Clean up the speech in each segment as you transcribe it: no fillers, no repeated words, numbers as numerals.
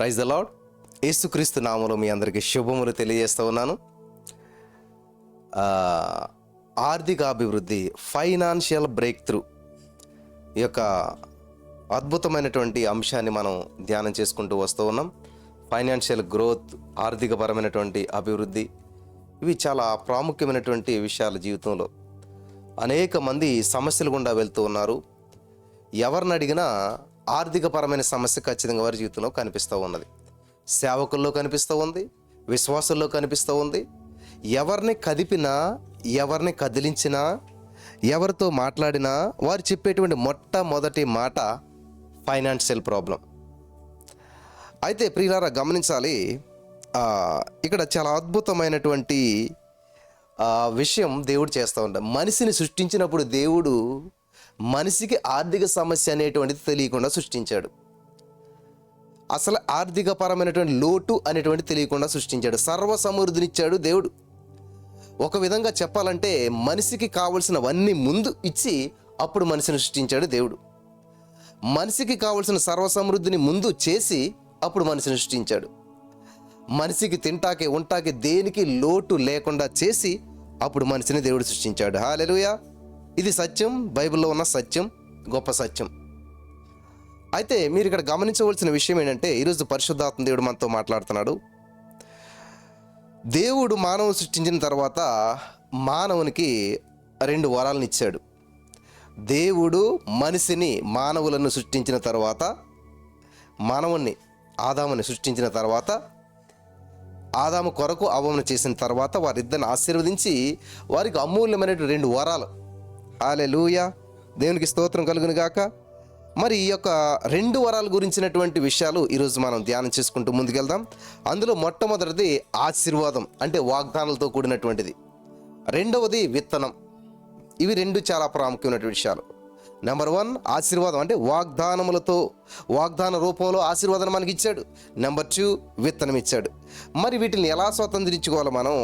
Praise the lord. యేసుక్రీస్తు నామములో మీ అందరికీ శుభములు తెలియజేస్తూ ఉన్నాను. ఆర్థిక అభివృద్ధి, ఫైనాన్షియల్ బ్రేక్ త్రూ, ఈ యొక్క అద్భుతమైనటువంటి అంశాన్ని మనం ధ్యానం చేసుకుంటూ వస్తూ ఉన్నాం. ఫైనాన్షియల్ గ్రోత్, ఆర్థికపరమైనటువంటి అభివృద్ధి, ఇవి చాలా ప్రాముఖ్యమైనటువంటి విషయాల జీవితంలో. అనేక మంది సమస్యలు గుండా వెళ్తూ ఉన్నారు. ఎవరిని అడిగినా ఆర్థికపరమైన సమస్య ఖచ్చితంగా వారి జీవితంలో కనిపిస్తూ ఉన్నది. సేవకుల్లో కనిపిస్తూ ఉంది, విశ్వాసుల్లో కనిపిస్తూ ఉంది. ఎవరిని కదిపినా, ఎవరిని కదిలించినా, ఎవరితో మాట్లాడినా వారు చెప్పేటువంటి మొట్టమొదటి మాట ఫైనాన్షియల్ ప్రాబ్లం. అయితే ప్రియులారా గమనించాలి, ఇక్కడ చాలా అద్భుతమైనటువంటి విషయం దేవుడు చేస్తూ ఉంటాడు. మనిషిని సృష్టించినప్పుడు దేవుడు మనిషికి ఆర్థిక సమస్య అనేటువంటిది తెలియకుండా సృష్టించాడు. అసలు ఆర్థికపరమైనటువంటి లోటు అనేటువంటి తెలియకుండా సృష్టించాడు. సర్వ సమృద్ధినిచ్చాడు దేవుడు. ఒక విధంగా చెప్పాలంటే మనిషికి కావలసినవన్నీ ముందు ఇచ్చి అప్పుడు మనిషిని సృష్టించాడు దేవుడు. మనిషికి కావలసిన సర్వ సమృద్ధిని ముందు చేసి అప్పుడు మనిషిని సృష్టించాడు. మనిషికి తింటాకే ఉంటాకే దేనికి లోటు లేకుండా చేసి అప్పుడు మనిషిని దేవుడు సృష్టించాడు. హల్లెలూయా. ఇది సత్యం, బైబిల్లో ఉన్న సత్యం, గొప్ప సత్యం. అయితే మీరు ఇక్కడ గమనించవలసిన విషయం ఏంటంటే, ఈరోజు పరిశుద్ధాత్మ దేవుడు మనతో మాట్లాడుతున్నాడు. దేవుడు మానవుని సృష్టించిన తర్వాత మానవునికి 2 వరాలను ఇచ్చాడు. దేవుడు మనిషిని, మానవులను సృష్టించిన తర్వాత, మానవుణ్ణి, ఆదాముని సృష్టించిన తర్వాత, ఆదాము కొరకు అవ్వను చేసిన తర్వాత వారిద్దరిని ఆశీర్వదించి వారికి అమూల్యమైనటువంటి 2 వరాలు. హల్లెలూయా, దేవునికి స్తోత్రం కలుగును గాక. మరి ఈ యొక్క 2 వరాల గురించినటువంటి విషయాలు ఈరోజు మనం ధ్యానం చేసుకుంటూ ముందుకెళ్దాం. అందులో మొట్టమొదటిది ఆశీర్వాదం, అంటే వాగ్దానాలతో కూడినటువంటిది. రెండవది విత్తనం. ఇవి 2 చాలా ప్రాముఖ్యమైనటువంటి విషయాలు. నెంబర్ 1 ఆశీర్వాదం, అంటే వాగ్దాన రూపంలో ఆశీర్వాదం మనకి ఇచ్చాడు. నెంబర్ 2 విత్తనం ఇచ్చాడు. మరి వీటిని ఎలా స్వతంత్రించుకోవాలి, మనం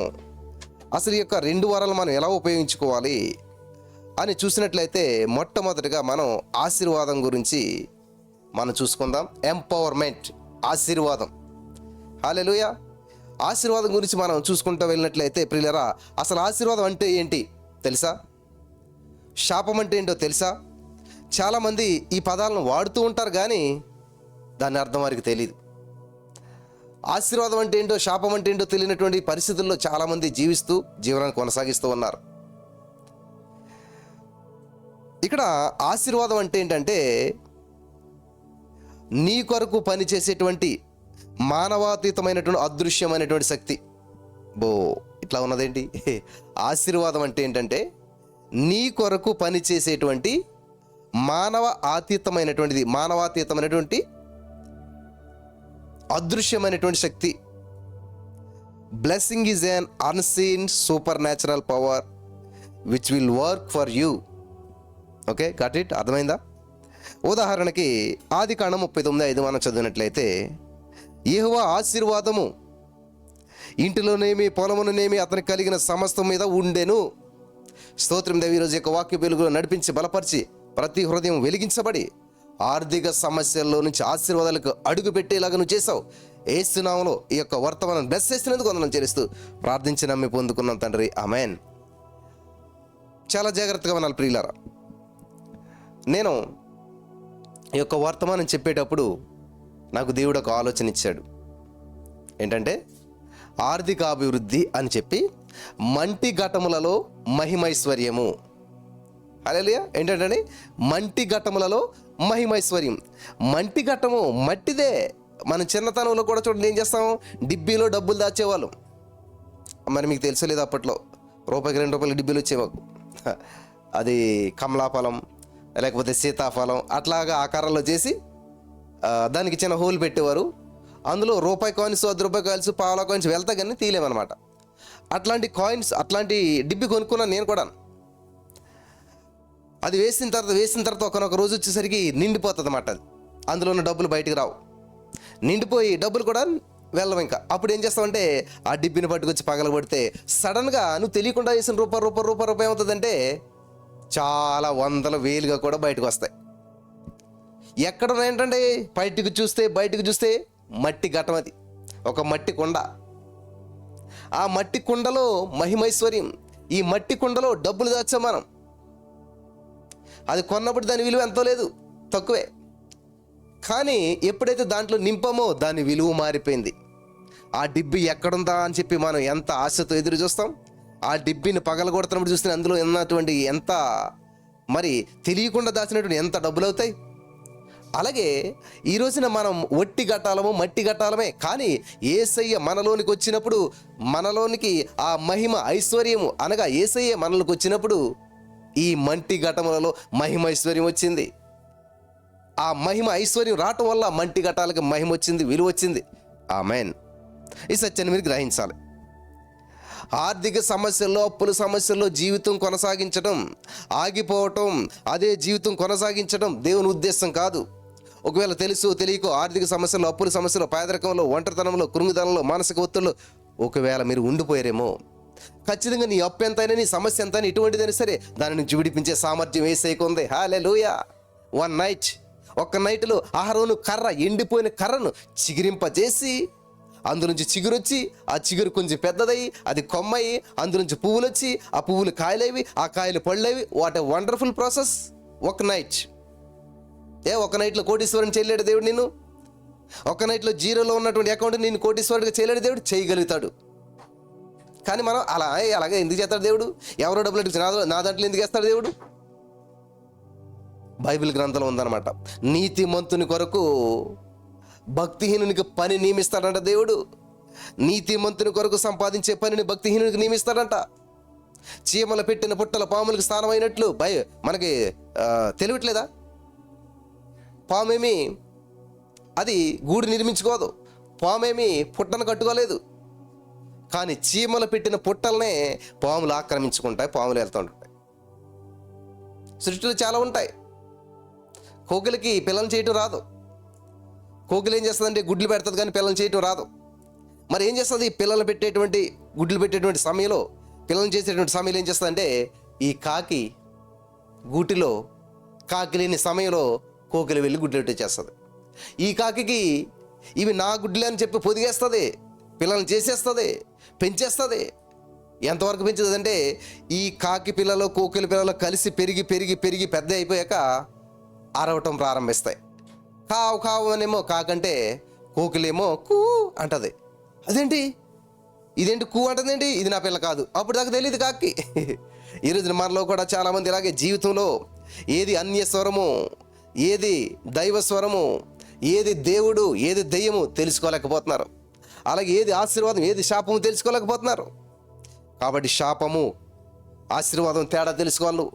అసలు ఈ యొక్క 2 వరాలు మనం ఎలా ఉపయోగించుకోవాలి అని చూసినట్లయితే, మొట్టమొదటిగా మనం ఆశీర్వాదం గురించి మనం చూసుకుందాం. ఎంపవర్మెంట్, ఆశీర్వాదం. హల్లెలూయా. ఆశీర్వాదం గురించి మనం చూసుకుంటూ వెళ్ళినట్లయితే ప్రియులారా, అసలు ఆశీర్వాదం అంటే ఏంటి తెలుసా? శాపం అంటే ఏంటో తెలుసా? చాలామంది ఈ పదాలను వాడుతూ ఉంటారు, కానీ దాని అర్థం వారికి తెలియదు. ఆశీర్వాదం అంటే ఏంటో, శాపం అంటే ఏంటో తెలియనటువంటి పరిస్థితుల్లో చాలామంది జీవనాన్ని కొనసాగిస్తూ ఉన్నారు. ఇక్కడ ఆశీర్వాదం అంటే ఏంటంటే, నీ కొరకు పనిచేసేటువంటి మానవాతీతమైనటువంటి అదృశ్యమైనటువంటి శక్తి. ఇట్లా ఉన్నదేంటి? ఆశీర్వాదం అంటే ఏంటంటే, నీ కొరకు పనిచేసేటువంటి మానవాతీతమైనటువంటి అదృశ్యమైనటువంటి శక్తి. Blessing is an unseen supernatural power which will work for you. Okay, got it? అర్థమైందా? ఉదాహరణకి ఆదికాండం 39:5 మనం చదివినట్లయితే, యెహోవా ఆశీర్వాదము ఇంటిలోనేమి పొలములోనేమి అతనికి కలిగిన సమస్తం మీద ఉండెను. స్తోత్రం దేవి. ఈరోజు యొక్క వాక్య వెలుగులో నడిపించి బలపరిచి ప్రతి హృదయం వెలిగించబడి ఆర్థిక సమస్యల్లో నుంచి ఆశీర్వాదాలకు అడుగు పెట్టేలాగా నువ్వు చేసావు. యేసు నామములో ఈ యొక్క వర్తమానం బ్లెస్ చేసినందుకు వందనం చెల్లిస్తూ ప్రార్థించి నమ్మి పొందుకున్నాం తండ్రి, ఆమేన్. చాలా జాగ్రత్తగా వినాలి ప్రియులారా. నేను ఈ యొక్క వర్తమానం చెప్పేటప్పుడు నాకు దేవుడు ఒక ఆలోచన ఇచ్చాడు. ఏంటంటే, ఆర్థిక అభివృద్ధి అని చెప్పి మంటి ఘటములలో మహిమైశ్వర్యము. హల్లెలూయా. ఏంటంటే, మంటి ఘటములలో మహిమైశ్వర్యం. మంటి ఘట్టము మట్టిదే. మన చిన్నతనంలో కూడా చూడండి, ఏం చేస్తాం? డిబ్బీలో డబ్బులు దాచేవాళ్ళం. మరి మీకు తెలుసలేదు, అప్పట్లో రూపాయికి 2 రూపాయలు డిబ్బీలు వచ్చేవాకు. అది కమలాఫలం లేకపోతే సీతాఫలం అట్లాగా ఆకారంలో చేసి దానికి చిన్న హోల్ పెట్టేవారు. అందులో రూపాయి కాయిన్స్, 10 రూపాయి కాయిన్స్, పావలా కాయిన్స్ వెళ్తా కానీ తీయలేమన్నమాట. అట్లాంటి కాయిన్స్, అట్లాంటి డిబ్బి కొనుక్కున్నాను నేను కూడా. అది వేసిన తర్వాత ఒకనొక రోజు వచ్చేసరికి నిండిపోతుంది అన్నమాట. అది అందులో ఉన్న డబ్బులు బయటికి రావు, నిండిపోయి డబ్బులు కూడా వెళ్ళం. ఇంకా అప్పుడు ఏం చేస్తామంటే, ఆ డిబ్బిని పట్టుకొచ్చి పగలగొడితే సడన్గా నువ్వు తెలియకుండా వేసిన రూపాయి ఏమవుతుందంటే చాలా వందల వేలుగా కూడా బయటకు వస్తాయి. ఎక్కడ ఏంటంటే బయటకు చూస్తే మట్టి ఘటం, అది ఒక మట్టి కుండ. ఆ మట్టి కుండలో మహిమైశ్వర్యం, ఈ మట్టి కుండలో డబ్బులు దాచాం మనం. అది కొన్నప్పుడు దాని విలువ ఎంతో లేదు, తక్కువే. కానీ ఎప్పుడైతే దాంట్లో నింపామో దాని విలువ మారిపోయింది. ఆ డిబ్బి ఎక్కడుందా అని చెప్పి మనం ఎంత ఆశతో ఎదురు చూస్తాం. ఆ డిబ్బిని పగలగొడుతున్నప్పుడు చూస్తే అందులో ఉన్నటువంటి ఎంత మరి తెలియకుండా దాచినటువంటి ఎంత డబ్బులు అవుతాయి. అలాగే ఈ రోజున మనం ఒట్టి ఘటాలము, మట్టి ఘటాలమే. కానీ యేసయ్య మనలోనికి వచ్చినప్పుడు, మనలోనికి ఆ మహిమ ఐశ్వర్యము అనగా యేసయ్య మనలోకి వచ్చినప్పుడు ఈ మట్టి ఘటములలో మహిమ ఐశ్వర్యం వచ్చింది. ఆ మహిమ ఐశ్వర్యం రావటం వల్ల మట్టి ఘటాలకు మహిమ వచ్చింది, విలువ వచ్చింది. ఆమేన్. ఈ సత్యాన్ని మీరు గ్రహించాలి. ఆర్థిక సమస్యల్లో, అప్పుల సమస్యల్లో జీవితం కొనసాగించడం, ఆగిపోవటం, అదే జీవితం కొనసాగించడం దేవుని ఉద్దేశం కాదు. ఒకవేళ తెలుసు తెలియకో ఆర్థిక సమస్యల్లో, అప్పుల సమస్యలో, పేదరికంలో, ఒంటరితనంలో, కృంగిదనంలో, మానసిక ఒత్తిడిలో ఒకవేళ మీరు ఉండిపోయారేమో, ఖచ్చితంగా నీ అప్పు ఎంతైనా, నీ సమస్య ఎంతైనా, ఇటువంటిదైనా సరే దాని నుంచి విడిపించే సామర్థ్యం యేసయ్యకు ఉంది. హల్లెలూయా. ఒక్క నైట్లో అహరోను కర్ర, ఎండిపోయిన కర్రను చిగిరింపజేసి అందులోంచి చిగురొచ్చి, ఆ చిగురు కొంచెం పెద్దదయ్యి, అది కొమ్మయి, అందులోంచి పువ్వులు వచ్చి, ఆ పువ్వులు కాయలేవి, ఆ కాయలు పళ్ళేవి. What a wonderful process. ఒక నైట్లో కోటీశ్వరుని చేయలేడు దేవుడు నిన్ను. ఒక నైట్లో జీరోలో ఉన్నటువంటి అకౌంట్ నిన్ను కోటీశ్వరుడిగా చేయలేడు దేవుడు, చేయగలుగుతాడు. కానీ మనం అలాగే ఎందుకు చేస్తాడు దేవుడు? ఎవరో డబ్బులు అడిగి నా దాంట్లో ఎందుకు వేస్తాడు దేవుడు? బైబిల్ గ్రంథంలో ఉందన్నమాట. నీతిమంతుని కొరకు భక్తిహీనునికి పని నియమిస్తాడంట దేవుడు. నీతిమంతుని కొరకు సంపాదించే పనిని భక్తిహీనునికి నియమిస్తాడంట. చీమలు పెట్టిన పుట్టల పాములకు స్థానం అయినట్లు మనకి తెలియట్లేదా? పామేమి అది గూడు నిర్మించుకోదు, పామేమి పుట్టను కట్టుకోలేదు. కానీ చీమలు పెట్టిన పుట్టలనే పాములు ఆక్రమించుకుంటాయి, పాములు వెళ్తుంటాయి. సృష్టిలో చాలా ఉంటాయి. కోకిలకి పిల్లలు చేయటం రాదు. కోకిల ఏం చేస్తుందంటే గుడ్లు పెడుతుంది, కానీ పిల్లలు చేయటం రాదు. మరి ఏం చేస్తుంది? గుడ్లు పెట్టేటువంటి సమయంలో, పిల్లలు చేసేటువంటి సమయంలో ఏం చేస్తుందంటే, ఈ కాకి గూటిలో కాకి లేని సమయంలో కోకిల వెళ్ళి గుడ్లు పెట్టేస్తుంది. ఈ కాకి ఇవి నా గుడ్లే అని చెప్పి పొదిగేస్తుంది, పిల్లల్ని చేసేస్తుంది, పెంచేస్తుంది. ఎంతవరకు పెంచుతుంది అంటే, ఈ కాకి పిల్లలు కోకిల పిల్లలు కలిసి పెరిగి పెరిగి పెరిగి పెద్ద అయిపోయాక అరవటం ప్రారంభిస్తాయి. కావు కావు అనేమో కాకంటే, కోకిలేమో కూ అంటది. ఇదేంటి కూ అంటదేంటి, ఇది నా పిల్ల కాదు. అప్పుడు దాకా తెలియదు కాకి. ఈరోజు మనలో కూడా చాలామంది ఇలాగే జీవితంలో ఏది అన్య స్వరము, ఏది దైవ స్వరము, ఏది దేవుడు, ఏది దెయ్యము తెలుసుకోలేకపోతున్నారు. అలాగే ఏది ఆశీర్వాదం, ఏది శాపము తెలుసుకోలేకపోతున్నారు. కాబట్టి శాపము, ఆశీర్వాదం తేడా తెలుసుకోవాలి.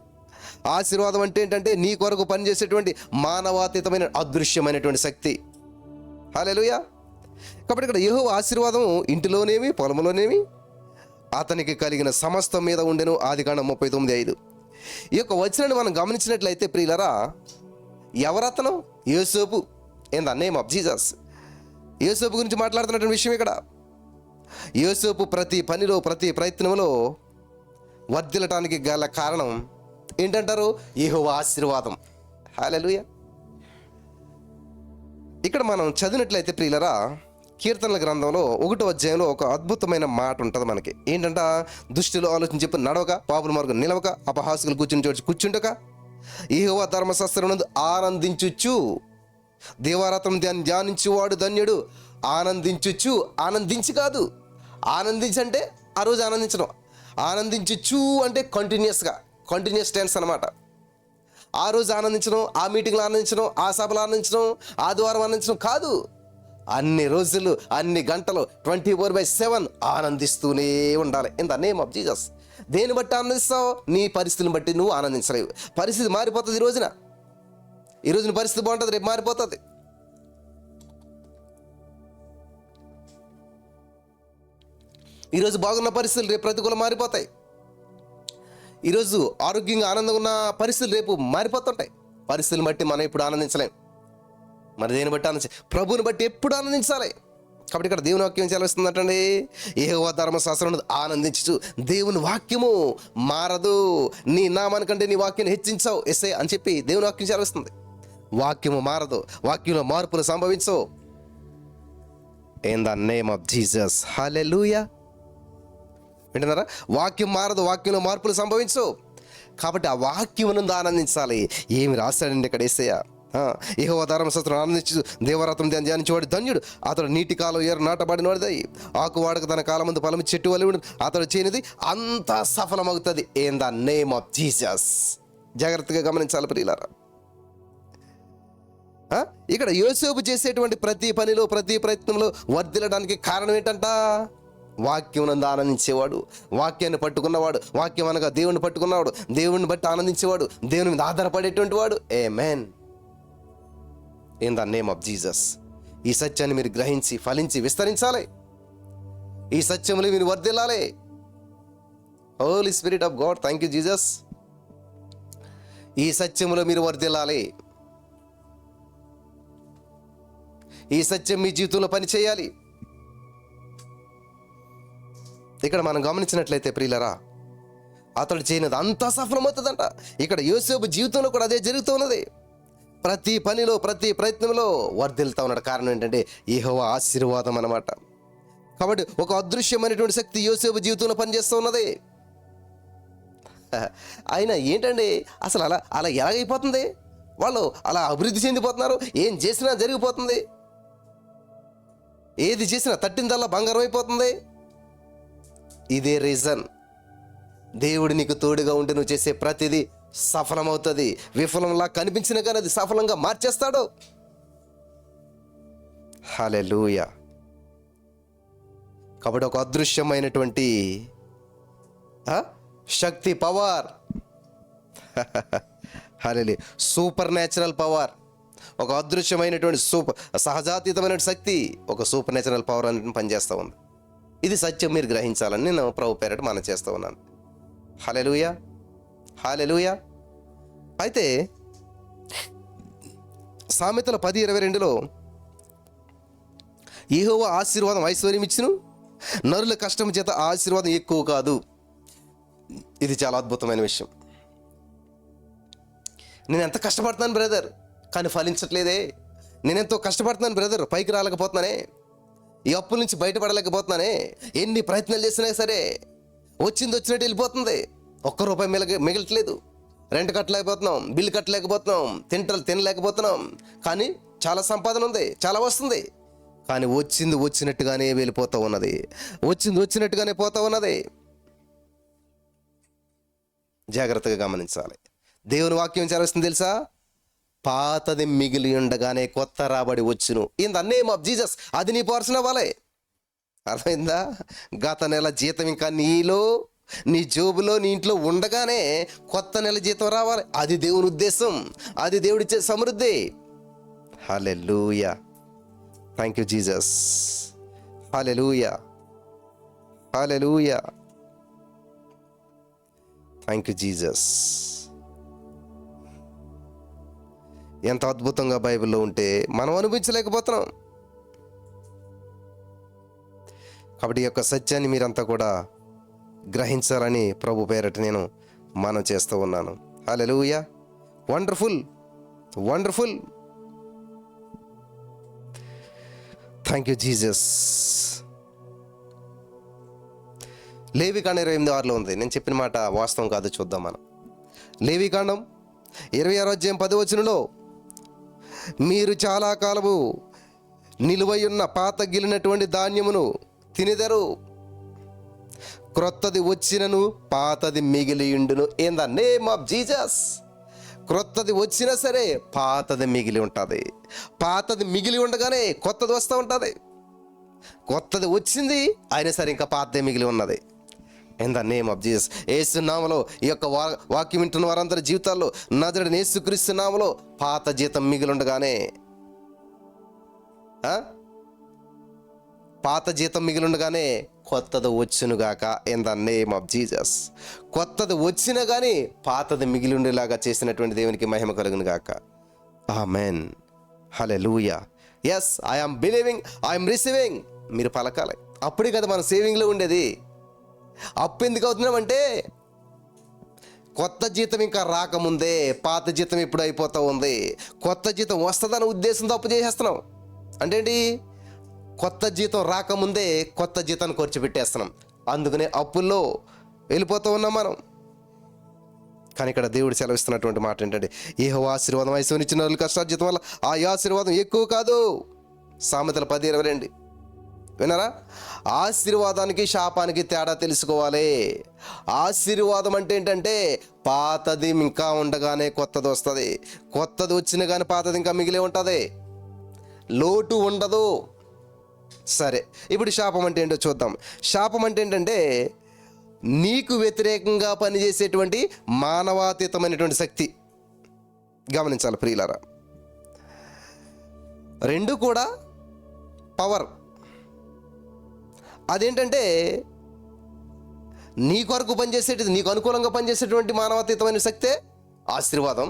ఆశీర్వాదం అంటే ఏంటంటే నీ కొరకు పనిచేసేటువంటి మానవాతీతమైన అదృశ్యమైనటువంటి శక్తి. హల్లెలూయా. కాబట్టి ఇక్కడ యెహోవా ఆశీర్వాదం ఇంటిలోనేమి పొలంలోనేమి అతనికి కలిగిన సమస్తం మీద ఉండెను. ఆదికాండం 39:5. ఈ యొక్క వచనాన్ని మనం గమనించినట్లయితే ప్రియులరా, ఎవరతను? యోసేపు. In the name of Jesus. యోసేపు గురించి మాట్లాడుతున్నటువంటి విషయం ఇక్కడ. యోసేపు ప్రతి పనిలో, ప్రతి ప్రయత్నంలో వర్ధిల్లటానికి గల కారణం ఏంటంటారు? యెహోవా ఆశీర్వాదం. హల్లెలూయా. ఇక్కడ మనం చదివినట్లయితే ప్రియులరా, కీర్తనల గ్రంథంలో 1వ అధ్యాయంలో ఒక అద్భుతమైన మాట ఉంటుంది మనకి. ఏంటంట? దుష్టులు ఆలోచన చెప్పి నడవక, పాపుల మార్గం నిలవక, అపహాసుకులు కూర్చుని చోటు కూర్చుండక, యెహోవా ధర్మశాస్త్రమునందు ఆనందించుచు, దేవారాత్రం ధ్యానించువాడు ధన్యుడు. ఆనందించుచు, ఆనందించి కాదు, ఆనందించంటే ఆ రోజు ఆనందించడం. ఆనందించుచు అంటే కంటిన్యూస్ టెన్స్ అనమాట. ఆ రోజు ఆనందించడం, ఆ మీటింగ్లో ఆనందించడం, ఆ సభలో ఆనందించడం, ఆదివారం ఆనందించడం కాదు. అన్ని రోజులు, అన్ని గంటలు 24/7 ఆనందిస్తూనే ఉండాలి. In the name of Jesus. దేని బట్టి ఆనందిస్తావు? నీ పరిస్థితిని బట్టి నువ్వు ఆనందించలేవు. పరిస్థితి మారిపోతుంది. ఈ రోజున పరిస్థితి బాగుంటుంది, రేపు మారిపోతుంది. ఈరోజు బాగున్న పరిస్థితులు రేపు ప్రతికూలం మారిపోతాయి. ఈరోజు ఆరోగ్యంగా ఆనందంగా ఉన్న పరిస్థితులు రేపు మారిపోతుంటాయి. పరిస్థితులను బట్టి మనం ఎప్పుడు ఆనందించలేం. మరి దేని బట్టి ప్రభువుని బట్టి ఎప్పుడు ఆనందించాలి. కాబట్టి ఇక్కడ దేవుని వాక్యం సెలవిస్తుందంటండి, యెహోవా ధర్మశాస్త్రం ఆనందించు. దేవుని వాక్యము మారదు. నీ నామానికంటే నీ వాక్యాన్ని హెచ్చించావు ఎస్ఐ అని చెప్పి దేవుని వాక్యం సెలవిస్తుంది. వాక్యము మారదు, వాక్యంలో మార్పులు సంభవించవు. In the name of Jesus. Hallelujah. వింటున్నారా? వాక్యం మారదు, వాక్యంలో మార్పులు సంభవించు. కాబట్టి ఆ వాక్యమునందు ఆనందించాలి. ఏమి రాశాడండి ఇక్కడ యేసయ్య? యెహోవా ధర్మశాస్త్రం ఆనందించు దేవరాత్రం ధ్యానించేవాడు ధన్యుడు, అతడు నీటి కాలం ఏరు నాటబడిన వాడిదై ఆకు వాడక తన కాలం ముందు ఫలము చెట్టు వలె అతడు చేయనిది అంతా సఫలమవుతుంది. In the name of Jesus. జాగ్రత్తగా గమనించాలి ప్రియులారా. ఇక్కడ యోసేపు చేసేటువంటి ప్రతి పనిలో, ప్రతి ప్రయత్నంలో వర్ధిల్లడానికి కారణం ఏంటంట? వాక్యమునందు ఆనందించేవాడు, వాక్యాన్ని పట్టుకున్నవాడు, వాక్యం అనగా దేవుణ్ణి పట్టుకున్నవాడు, దేవుణ్ణి బట్టి ఆనందించేవాడు, దేవుని మీద ఆధారపడేటువంటి వాడు. Amen. In the name of Jesus. ఈ సత్యాన్ని మీరు గ్రహించి ఫలించి విస్తరించాలి. ఈ సత్యములు మీరు వర్ధిల్లాలి. Holy spirit of God, thank you Jesus. ఈ సత్యములో మీరు వర్ధిల్లాలి. ఈ సత్యం మీ జీవితంలో పని చేయాలి. ఇక్కడ మనం గమనించినట్లయితే ప్రియులరా, అతడు చేయనది అంతా సఫలమవుతుందంట. ఇక్కడ యోసేపు జీవితంలో కూడా అదే జరుగుతున్నది. ప్రతి పనిలో, ప్రతి ప్రయత్నంలో వర్ధిల్తా ఉన్నాడు. కారణం ఏంటంటే యెహోవా ఆశీర్వాదం అన్నమాట. కాబట్టి ఒక అదృశ్యమైనటువంటి శక్తి యోసేపు జీవితంలో పనిచేస్తూ ఉన్నది. అయినా ఏంటండి అసలు అలా అలా ఎలాగైపోతుంది? వాళ్ళు అలా అభివృద్ధి చెందిపోతున్నారు. ఏం చేసినా జరిగిపోతుంది, ఏది చేసినా తట్టిందల్లా బంగారం అయిపోతుంది. ఇదే రీజన్. దేవుడు నీకు తోడుగా ఉండి నువ్వు చేసే ప్రతిదీ సఫలమవుతుంది. విఫలంలా కనిపించినా కానీ అది సఫలంగా మార్చేస్తాడు. హల్లెలూయా. కాబట్టి ఒక అదృశ్యమైనటువంటి శక్తి, పవర్, హల్లెలూయా, సూపర్ న్యాచురల్ పవర్, ఒక అదృశ్యమైనటువంటి సహజాతీతమైన శక్తి, ఒక సూపర్ న్యాచురల్ పవర్ అనేది పనిచేస్తూ ఉంది. ఇది సత్యం మీరు గ్రహించాలని నేను ప్రభు పేరట మనం చేస్తూ ఉన్నాను. హల్లెలూయా, హల్లెలూయా. అయితే సామెతల 10:22లో యెహోవా ఆశీర్వాదం ఐశ్వర్యం ఇచ్చును, నరుల కష్టం చేత ఆశీర్వాదం ఎక్కువ కాదు. ఇది చాలా అద్భుతమైన విషయం. నేను ఎంత కష్టపడుతున్నాను బ్రదర్, కానీ ఫలించట్లేదే. నేనెంతో కష్టపడుతున్నాను బ్రదర్, పైకి రాలేకపోతున్నానే. ఈ అప్పుల నుంచి బయటపడలేకపోతున్నానే. ఎన్ని ప్రయత్నాలు చేసినా సరే వచ్చినట్టు వెళ్ళిపోతుంది. ఒక్క రూపాయి మిగలట్లేదు. Rent కట్టలేకపోతున్నాం, bill కట్టలేకపోతున్నాం, తినలేకపోతున్నాం. కానీ చాలా సంపాదన ఉంది, చాలా వస్తుంది. కానీ వచ్చినట్టుగానే వెళ్ళిపోతూ ఉన్నది. వచ్చినట్టుగానే పోతూ ఉన్నది. జాగ్రత్తగా గమనించాలి. దేవుని వాక్యం చేస్తుంది తెలుసా? పాతది మిగిలి ఉండగానే కొత్త రాబడి వచ్చును. In the name of Jesus. అది నీ పోర్షన్ అవ్వాలి. అర్థమైందా? గత నెల జీతం ఇంకా నీలో, నీ జోబులో, నీ ఇంట్లో ఉండగానే కొత్త నెల జీతం రావాలి. అది దేవుని ఉద్దేశం, అది దేవుడిచ్చే సమృద్ధి. Hallelujah, thank you Jesus. Hallelujah, hallelujah, thank you Jesus. ఎంత అద్భుతంగా బైబిల్లో ఉంటే మనం అనుభవించలేకపోతున్నాం. కాబట్టి ఈ యొక్క సత్యాన్ని మీరంతా కూడా గ్రహించాలని ప్రభు పేరట నేను మనం చేస్తూ ఉన్నాను. Hallelujah, wonderful, wonderful, thank you Jesus. లేవికాండం 28:6 ఉంది. నేను చెప్పిన మాట వాస్తవం కాదు, చూద్దాం మనం. లేవికాండం 26:10 మీరు చాలా కాలము నిలువయున్న పాత గిలినటువంటి ధాన్యమును తినెదరు, క్రొత్తది వచ్చినను పాతది మిగిలియుండును. In the name of Jesus. క్రొత్తది వచ్చినా సరే పాతది మిగిలి ఉంటుంది. పాతది మిగిలి ఉండగానే కొత్తది వస్తూ ఉంటుంది. కొత్తది వచ్చింది అయినా సరే ఇంకా పాతదే మిగిలి ఉన్నది. In the name of Jesus. Yesu నామములో ఈ యొక్క వాక్యం వింటున్న వారందరి జీవితాల్లో నజరుడైన యేసుక్రీస్తు నామములో పాత జీతం మిగిలి ఉండగానే, పాత జీతం మిగిలి ఉండగానే కొత్తది వచ్చునుగాక. In the name of Jesus. కొత్తది వచ్చినా కానీ పాతది మిగిలి ఉండేలాగా చేసినటువంటి దేవునికి మహిమ కలుగును గాక. Amen. Hallelujah. Yes, I'm believing, I'm receiving. మీరు పలకాలి. అప్పుడే కదా మనం సేవింగ్లో ఉండేది. అప్పు ఎందుకు అవుతున్నామంటే కొత్త జీతం ఇంకా రాకముందే పాత జీతం ఇప్పుడు అయిపోతూ ఉంది. కొత్త జీతం వస్తుందన్న ఉద్దేశంతో అప్పు చేసేస్తున్నాం. అంటే ఏంటి? కొత్త జీతం రాకముందే కొత్త జీతాన్ని ఖర్చు పెట్టేస్తున్నాం. అందుకనే అప్పుల్లో వెళ్ళిపోతూ ఉన్నాం మనం. కానీ ఇక్కడ దేవుడు సెలవిస్తున్నటువంటి మాట ఏంటంటే, యెహోవా ఆశీర్వాదం ఐశ్వర్యం నరుల కష్టార్జితం వల్ల ఆ ఆశీర్వాదం ఎక్కువ కాదు. సామెతలు 10:22 విన్నారా? ఆశీర్వాదానికి శాపానికి తేడా తెలుసుకోవాలి. ఆశీర్వాదం అంటే ఏంటంటే పాతది ఇంకా ఉండగానే కొత్తది వస్తుంది, కొత్తది వచ్చిన కానీ పాతది ఇంకా మిగిలే ఉంటుంది, లోటు ఉండదు. సరే, ఇప్పుడు శాపం అంటే ఏంటో చూద్దాం. శాపం అంటే ఏంటంటే నీకు వ్యతిరేకంగా పనిచేసేటువంటి మానవాతీతమైనటువంటి శక్తి. గమనించాలి ప్రియులారా, రెండు కూడా పవర్. అదేంటంటే నీ కొరకు పనిచేసేటిది, నీకు అనుకూలంగా పనిచేసేటువంటి మానవాతీతమైన శక్తే ఆశీర్వాదం.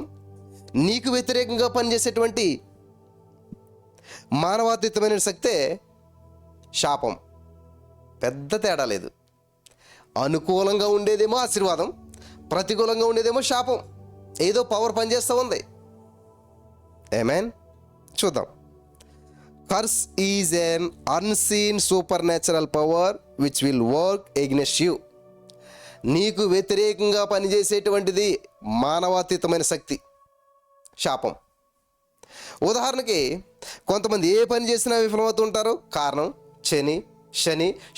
నీకు వ్యతిరేకంగా పనిచేసేటువంటి మానవాతీతమైన శక్తే శాపం. పెద్ద తేడా లేదు. అనుకూలంగా ఉండేదేమో ఆశీర్వాదం, ప్రతికూలంగా ఉండేదేమో శాపం. ఏదో పవర్ పనిచేస్తూ ఉంది. ఆమేన్. చూద్దాం. Curse is an unseen supernatural power which will work against you. నీకు వ్యతిరేకంగా పనిచేసేటువంటిది మానవాతీతమైన శక్తి, శాపం. ఉదాహరణకి కొంతమంది ఏ పని చేసినా విఫలమవుతూ ఉంటారు. కారణం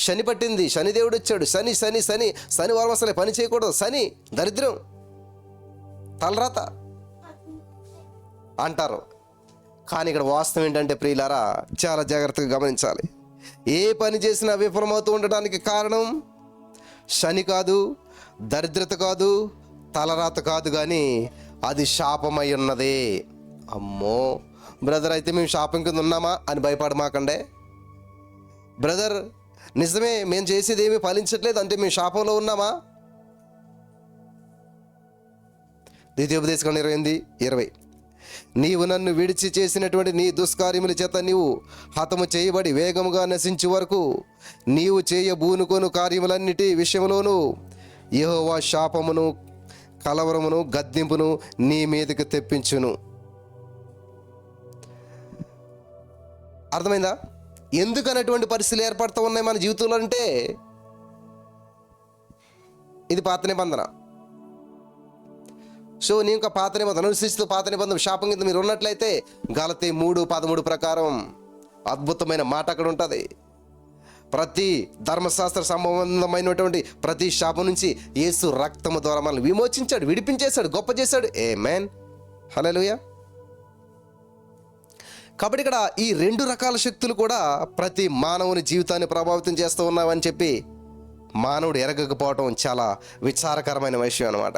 శని పట్టింది, శని దేవుడు వచ్చాడు, శనివారం అసలే పని చేయకూడదు, శని దరిద్రం, తలరాత అంటారు. కానీ ఇక్కడ వాస్తవం ఏంటంటే ప్రియులారా, చాలా జాగ్రత్తగా గమనించాలి. ఏ పని చేసినా విఫలమవుతూ ఉండడానికి కారణం శని కాదు, దరిద్రత కాదు, తలరాత కాదు, కానీ అది శాపమై ఉన్నది. అమ్మో బ్రదర్, అయితే మేము శాపం కింద ఉన్నామా అని భయపడమాకండే. బ్రదర్, నిజమే, మేము చేసేది ఏమీ ఫలించట్లేదు అంటే మేము శాపంలో ఉన్నామా? ద్వితీయోపదేశకాండం 28:20. నీవు నన్ను విడిచి చేసినటువంటి నీ దుష్కార్యముల చేత నీవు హతము చేయబడి వేగముగా నశించు వరకు నీవు చేయబూనుకొను కార్యములన్నిటి విషయంలోనూ యెహోవా శాపమును, కలవరమును, గద్దింపును నీ మీదకి తెప్పించును. అర్థమైందా? ఎందుకనేటువంటి పరిస్థితులు ఏర్పడుతూ ఉన్నాయి మన జీవితంలో అంటే ఇది పాత నిబంధన. సో నీ యొక్క పాత నిబంధన అనుసరిస్తూ పాత నిబంధన శాపం కింద మీరు ఉన్నట్లయితే గలతీ 3:13 ప్రకారం అద్భుతమైన మాట అక్కడ ఉంటుంది. ప్రతి ధర్మశాస్త్ర సంబంధమైనటువంటి ప్రతి శాపం నుంచి యేసు రక్తము ద్వారా మనల్ని విమోచించాడు, విడిపించేశాడు, గొప్ప చేశాడు. ఆమేన్, హల్లెలూయా. కాబట్టి ఇక్కడ ఈ 2 రకాల శక్తులు కూడా ప్రతి మానవుని జీవితాన్ని ప్రభావితం చేస్తూ ఉన్నావని చెప్పి మానవుడు ఎరగకపోవటం చాలా విచారకరమైన విషయం అన్నమాట.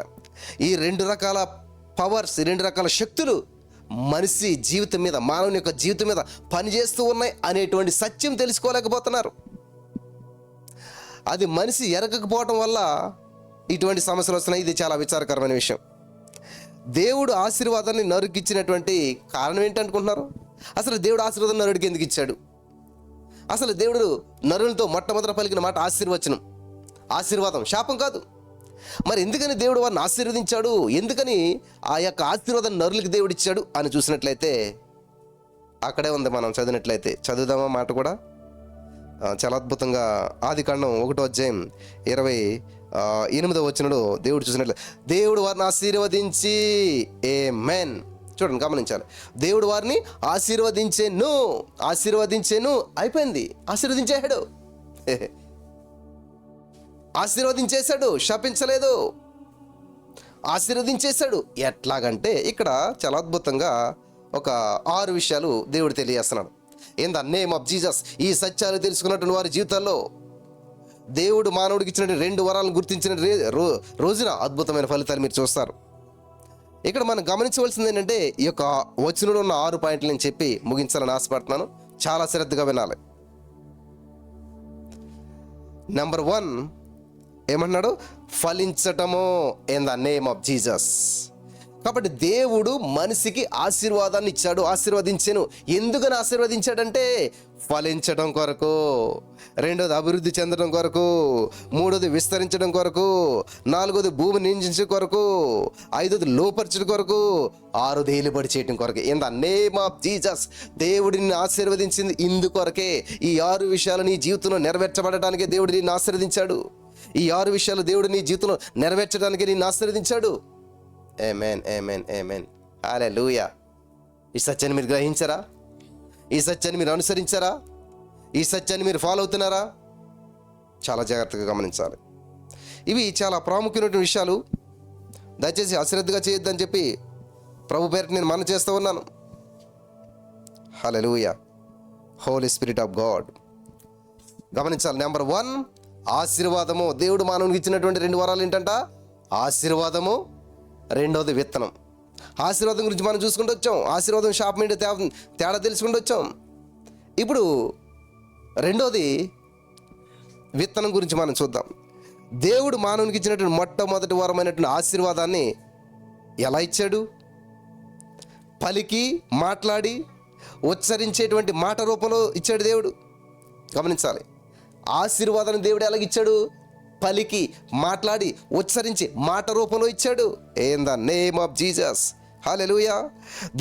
ఈ 2 రకాల పవర్స్, ఈ 2 రకాల శక్తులు మనిషి జీవితం మీద, మానవుని యొక్క జీవితం మీద పనిచేస్తూ ఉన్నాయి అనేటువంటి సత్యం తెలుసుకోలేకపోతున్నారు. అది మనిషి ఎరగకపోవటం వల్ల ఇటువంటి సమస్యలు వస్తున్నాయి. ఇది చాలా విచారకరమైన విషయం. దేవుడు ఆశీర్వాదాన్ని నరుకిచ్చినటువంటి కారణం ఏంటనుకుంటున్నారు? అసలు దేవుడు ఆశీర్వాదం నరుడికి ఎందుకు ఇచ్చాడు? అసలు దేవుడు నరులతో మొట్టమొదట పలికిన మాట ఆశీర్వచనం, ఆశీర్వాదం, శాపం కాదు. మరి ఎందుకని దేవుడు వారిని ఆశీర్వదించాడు? ఎందుకని ఆ యొక్క ఆశీర్వాదం నరులకి దేవుడు ఇచ్చాడు అని చూసినట్లయితే అక్కడే ఉంది. మనం చదివినట్లయితే చదువుదామా మాట కూడా చాలా అద్భుతంగా. ఆదికాండం 1:28 దేవుడు చూసినట్లయితే దేవుడు వారిని ఆశీర్వదించి, ఆమేన్. చూడండి, గమనించాలి. దేవుడు వారిని ఆశీర్వదించేను అయిపోయింది. ఆశీర్వదించేశాడు, శపించలేదు, ఆశీర్వదించేశాడు. ఎట్లాగంటే ఇక్కడ చాలా అద్భుతంగా ఒక 6 విషయాలు దేవుడు తెలియజేస్తున్నాడు. In the name of Jesus. ఈ సత్యాలు తెలుసుకున్నటువంటి వారి జీవితాల్లో దేవుడు మానవుడికి ఇచ్చిన 2 వరాలను గుర్తించిన రోజున అద్భుతమైన ఫలితాలు మీరు చూస్తారు. ఇక్కడ మనం గమనించవలసింది ఏంటంటే ఈ యొక్క వచనంలో ఉన్న 6 పాయింట్లు నేను చెప్పి ముగించాలని ఆశపడుతున్నాను. చాలా శ్రద్ధగా వినాలి. నెంబర్ 1 ఏమన్నాడు? ఫలించటము in the name of Jesus. కాబట్టి దేవుడు మనిషికి ఆశీర్వాదాన్ని ఇచ్చాడు, ఆశీర్వదించాను. ఎందుకని ఆశీర్వదించాడంటే ఫలించడం కొరకు, రెండోది అభివృద్ధి చెందడం కొరకు, మూడోది విస్తరించడం కొరకు, నాలుగోది భూమి నిందించడం కొరకు, ఐదోది లోపరచడం కొరకు, ఆరోది ఏలుబడి చేయడం కొరకు. In the name of Jesus దేవుడిని ఆశీర్వదించింది ఇందుకొరకే. ఈ 6 విషయాలు నీ జీవితంలో నెరవేర్చబడటానికి దేవుడు నిన్ను ఆశీర్వదించాడు. ఈ 6 విషయాలు దేవుడు నీ జీవితంలో నెరవేర్చడానికి నిన్ను ఆశీర్వదించాడు. ఆమేన్, ఆమేన్, ఆమేన్. హల్లెలూయా. ఈ సత్యాన్ని మీరు గ్రహించారా? ఈ సత్యాన్ని మీరు అనుసరించారా? ఈ సత్యాన్ని మీరు ఫాలో అవుతున్నారా? చాలా జాగ్రత్తగా గమనించాలి. ఇవి చాలా ప్రాముఖ్యమైన విషయాలు. దయచేసి అశ్రద్ధగా చేయొద్దని చెప్పి ప్రభు పేరిట నేను మనవి చేస్తూ ఉన్నాను. Hallelujah. Holy spirit of God. గమనించాలి. నెంబర్ 1 ఆశీర్వాదము. దేవుడు మానవునికి ఇచ్చినటువంటి 2 వరాలు ఏంటంట? ఆశీర్వాదము, రెండోది విత్తనం. ఆశీర్వాదం గురించి మనం చూసుకుంటూ వచ్చాం. ఆశీర్వాదం షాప్ మీద తేడా తెలుసుకుంటూ వచ్చాం. ఇప్పుడు రెండోది విత్తనం గురించి మనం చూద్దాం. దేవుడు మానవునికి ఇచ్చినటువంటి మొట్టమొదటి వరమైనటువంటి ఆశీర్వాదాన్ని ఎలా ఇచ్చాడు? పలికి, మాట్లాడి, ఉచ్చరించేటువంటి మాట రూపంలో ఇచ్చాడు దేవుడు. గమనించాలి. ఆశీర్వాదాన్ని దేవుడు ఎలాగిచ్చాడు? పలికి, మాట్లాడి, ఉచ్చరించి మాట రూపంలో ఇచ్చాడు. In the name of Jesus. Hallelujah.